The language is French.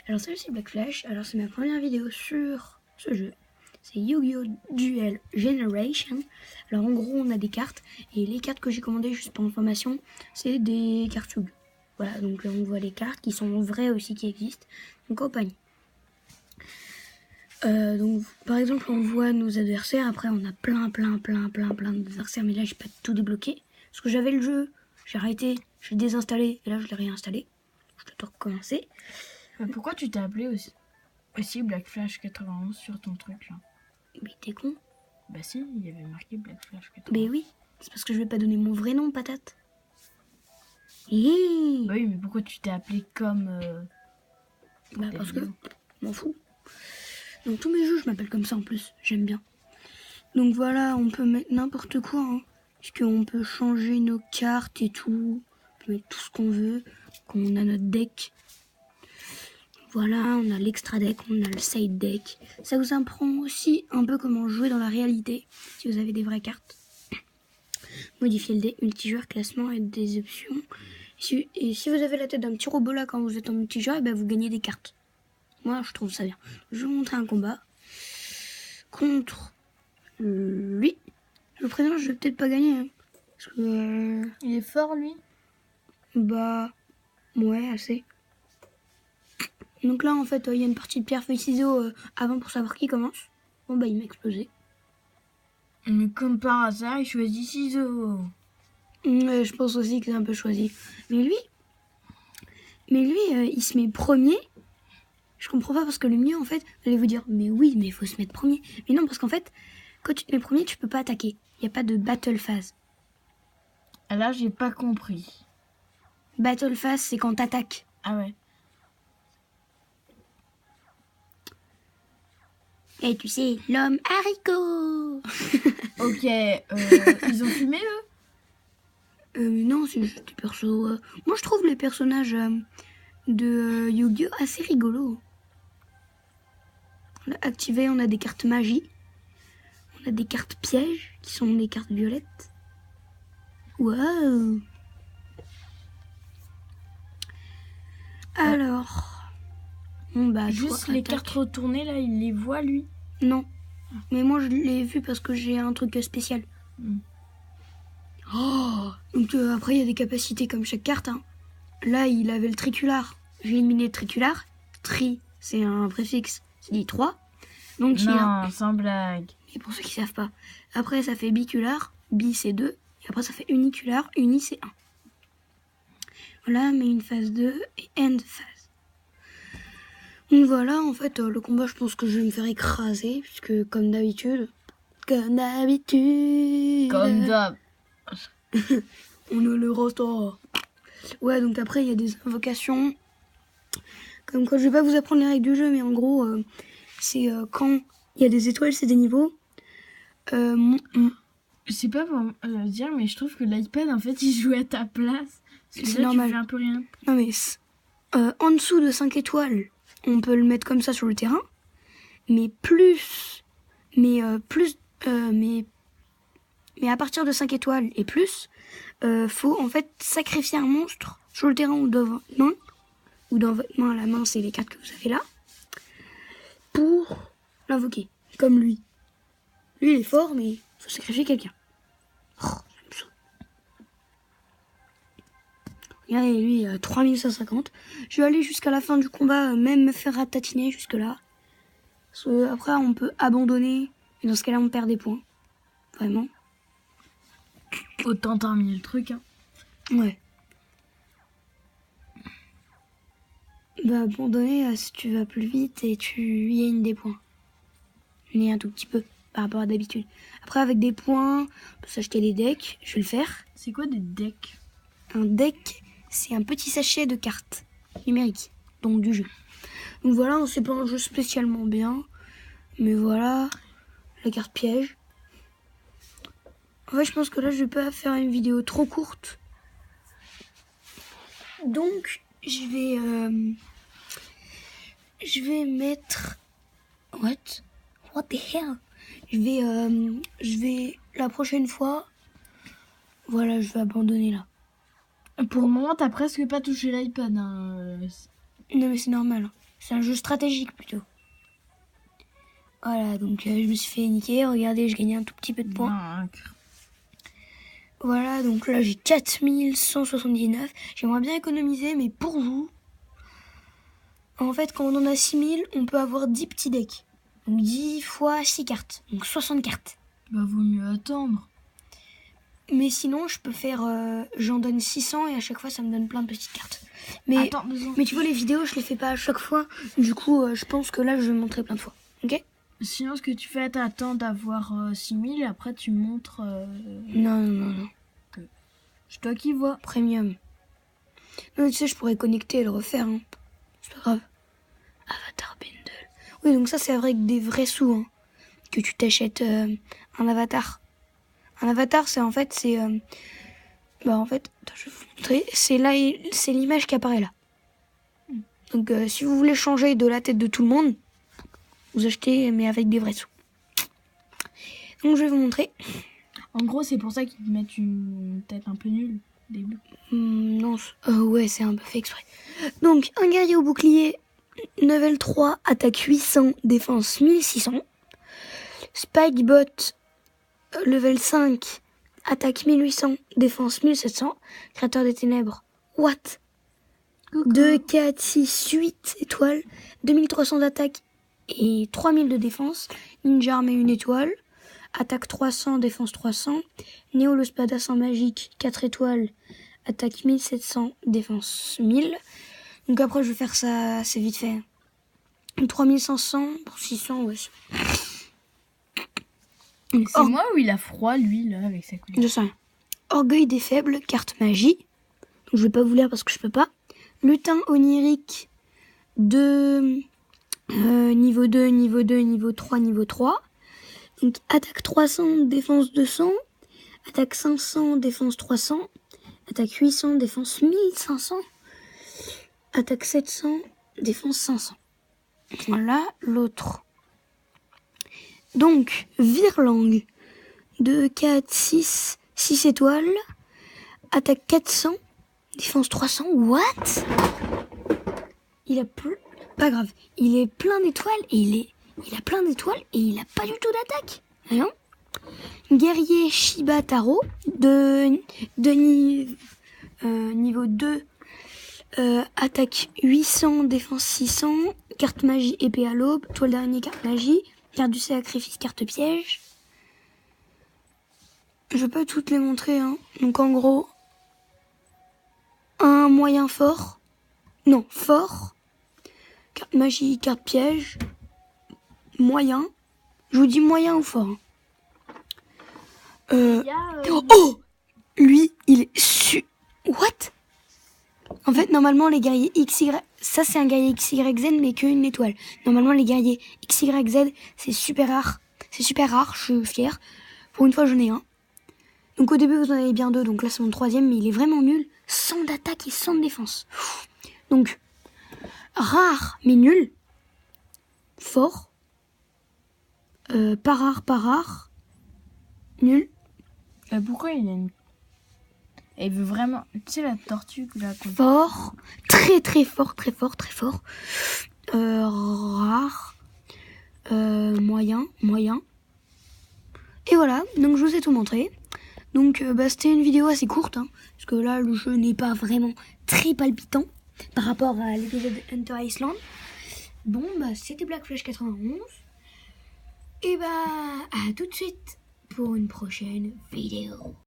Alors salut, c'est Black Flash. Alors c'est ma première vidéo sur ce jeu. C'est Yu-Gi-Oh! Duel Generation. Alors en gros on a des cartes. Et les cartes que j'ai commandées juste pour information, c'est des cartes Yu-Gi-Oh! Voilà, donc là on voit les cartes qui sont vraies aussi, qui existent. Donc compagnie. Donc par exemple on voit nos adversaires. Après on a plein d'adversaires. Mais là j'ai pas tout débloqué. Parce que j'avais le jeu, j'ai arrêté, j'ai désinstallé. Et là je l'ai réinstallé. Je dois tout recommencer. Pourquoi tu t'es appelé aussi Black Flash 91 sur ton truc là? Mais t'es con. Bah si, il y avait marqué Black Flash 91. Mais oui, c'est parce que je vais pas donner mon vrai nom, patate. Bah oui, mais pourquoi tu t'es appelé comme... Bah parce que, m'en fous. Dans tous mes jeux, je m'appelle comme ça en plus, j'aime bien. Donc voilà, on peut mettre n'importe quoi, hein, puisqu'on peut changer nos cartes et tout. On peut mettre tout ce qu'on veut, qu'on a notre deck. Voilà, on a l'extra deck, on a le side deck. Ça vous apprend aussi un peu comment jouer dans la réalité, si vous avez des vraies cartes. Modifier le deck, multijoueur, classement et des options. Et si vous avez la tête d'un petit robot là quand vous êtes en multijoueur, ben vous gagnez des cartes. Moi, je trouve ça bien. Je vais vous montrer un combat contre lui. Je présente, je vais peut-être pas gagner. Hein, parce que... Il est fort, lui? Bah... Ouais, assez. Donc là, en fait, il y a une partie de pierre, feuille, ciseaux avant pour savoir qui commence. Bon, bah, il m'a explosé. Mais comme par hasard, il choisit ciseaux. Je pense aussi que c'est un peu choisi. Mais lui, il se met premier. Je comprends pas parce que le mieux, en fait, vous allez vous dire, mais oui, mais il faut se mettre premier. Mais non, parce qu'en fait, quand tu te mets premier, tu peux pas attaquer. Il n'y a pas de battle phase. Là, j'ai pas compris. Battle phase, c'est quand t'attaques. Ah ouais. Et tu sais, l'homme haricot. Ok, ils ont fumé, eux? Non, c'est juste des persos. Moi, je trouve les personnages de Yu-Gi-Oh! Assez rigolos. On a activé, on a des cartes magie. On a des cartes pièges, qui sont des cartes violettes. Waouh! Alors... Bon, bah, Juste les cartes retournées, là, il les voit, lui? Non. Mais moi, je l'ai vu parce que j'ai un truc spécial. Oh, donc après, il y a des capacités comme chaque carte. Hein. Là, il avait le tricular. J'ai éliminé le tricular. Tri, c'est un préfixe. C'est dit 3. Donc, non, sans blague. Et pour ceux qui savent pas. Après, ça fait bicular. Bi, c'est 2. Et après, ça fait unicular. Uni, c'est 1. Voilà, mais une phase 2 et end phase. Donc voilà, en fait, le combat, je pense que je vais me faire écraser. Puisque, comme d'habitude... Comme d'habitude... Comme d'hab. On ne le ressort. Ouais, donc après, il y a des invocations. Comme quoi, je vais pas vous apprendre les règles du jeu, mais en gros, c'est quand il y a des étoiles, c'est des niveaux. Je sais pas pour dire, mais je trouve que l'iPad, en fait, il joue à ta place. C'est normal. Tu fais un peu rien. Non, mais en dessous de 5 étoiles, on peut le mettre comme ça sur le terrain. Mais mais à partir de 5 étoiles et plus, faut en fait sacrifier un monstre sur le terrain ou dans votre main. Ou dans votre main, la main, c'est les cartes que vous avez là. Pour l'invoquer. Comme lui. Lui, il est fort, mais il faut sacrifier quelqu'un. Oh, j'aime ça. Regardez, lui, 3150. Je vais aller jusqu'à la fin du combat, même me faire ratatiner jusque-là. Parce que après, on peut abandonner. Et dans ce cas-là, on perd des points. Vraiment. Autant terminer le truc, hein. Ouais. Bah, abandonner si tu vas plus vite et tu gagnes des points. Mais un tout petit peu par rapport à d'habitude. Après, avec des points, on peut s'acheter des decks. Je vais le faire. C'est quoi des decks? Un deck, c'est un petit sachet de cartes numériques, donc du jeu. Donc voilà, c'est pas un jeu spécialement bien. Mais voilà, la carte piège. En fait, je pense que là, je vais pas faire une vidéo trop courte. Donc, je vais mettre... What the hell? Je vais la prochaine fois... Voilà, je vais abandonner là. Pour le moment, t'as presque pas touché l'iPad. Hein. Non, mais c'est normal. C'est un jeu stratégique plutôt. Voilà, donc je me suis fait niquer. Regardez, je gagnais un tout petit peu de points. Vaincre. Voilà, donc là j'ai 4179. J'aimerais bien économiser, mais pour vous, en fait, quand on en a 6000, on peut avoir 10 petits decks. Donc 10 fois 6 cartes, donc 60 cartes. Bah, vaut mieux attendre. Mais sinon, je peux faire... j'en donne 600 et à chaque fois, ça me donne plein de petites cartes. Mais, Attends 2 secondes. mais tu vois, les vidéos, je les fais pas à chaque fois. Du coup, je pense que là, je vais montrer plein de fois. Ok? Sinon, ce que tu fais, t'attends d'avoir 6000 et après tu montres. Non. C'est toi qui vois. Premium. Non, tu sais, je pourrais connecter et le refaire. Hein. C'est pas grave. Avatar Bundle. Oui, donc ça, c'est avec des vrais sous. Hein, que tu t'achètes un avatar. Un avatar, c'est en fait, c'est... attends, je vais vous montrer. C'est là, c'est l'image qui apparaît là. Donc, si vous voulez changer de la tête de tout le monde, vous achetez, mais avec des vrais sous. Donc, je vais vous montrer. En gros, c'est pour ça qu'ils te mettent une tête un peu nulle au début. Non, ouais, c'est un peu fait exprès. Donc, un guerrier au bouclier, level 3, attaque 800, défense 1600. Spikebot, level 5, attaque 1800, défense 1700. Créateur des ténèbres, what? 2, 4, 6, 8 étoiles, 2300 d'attaque et 3000 de défense. Ninja armé 1 étoile, attaque 300, défense 300. Néo le spadassin magique 4 étoiles, attaque 1700, défense 1000. Donc après je vais faire ça assez vite fait. 3500 pour 600, ouais. Donc, C'est moi ou il a froid, lui, là, avec sa couleur? de ça. Orgueil des faibles, carte magie. Donc, je vais pas vous lire parce que je peux pas. Lutin onirique de niveau 2, niveau 2, niveau 3, niveau 3. Donc attaque 300, défense 200. Attaque 500, défense 300. Attaque 800, défense 1500. Attaque 700, défense 500. Voilà l'autre. Donc, Virlang, 2, 4, 6, 6 étoiles, attaque 400, défense 300, what? Il a pas grave, il est plein d'étoiles et il a plein d'étoiles et il a pas du tout d'attaque. Rien. Guerrier Shiba Taro, niveau 2, attaque 800, défense 600, carte magie épée à l'aube, toile d'araignée, carte magie, carte du sacrifice, carte piège. Je vais pas toutes les montrer, hein. Donc en gros, un moyen fort. Non, fort. Carte magie, carte piège. Moyen. Je vous dis moyen ou fort. Oh! Lui, il est What? En fait, normalement, les guerriers XY... Ça, c'est un guerrier XYZ, mais qu'une étoile. Normalement, les guerriers XYZ, c'est super rare. C'est super rare, je suis fière. Pour une fois, j'en ai un. Donc au début, vous en avez bien 2. Donc là, c'est mon 3e, mais il est vraiment nul. 100 d'attaque et 100 de défense. Donc, rare, mais nul. Fort. Pas rare. Nul. Pourquoi il a une... Et il veut vraiment... Tu sais, la tortue que là... Fort. Très fort. Rare. Moyen. Et voilà, donc je vous ai tout montré. Donc c'était une vidéo assez courte, hein, parce que là le jeu n'est pas vraiment très palpitant par rapport à l'épisode Hunter Island. Bon, c'était Black Flash 91. Et à tout de suite pour une prochaine vidéo.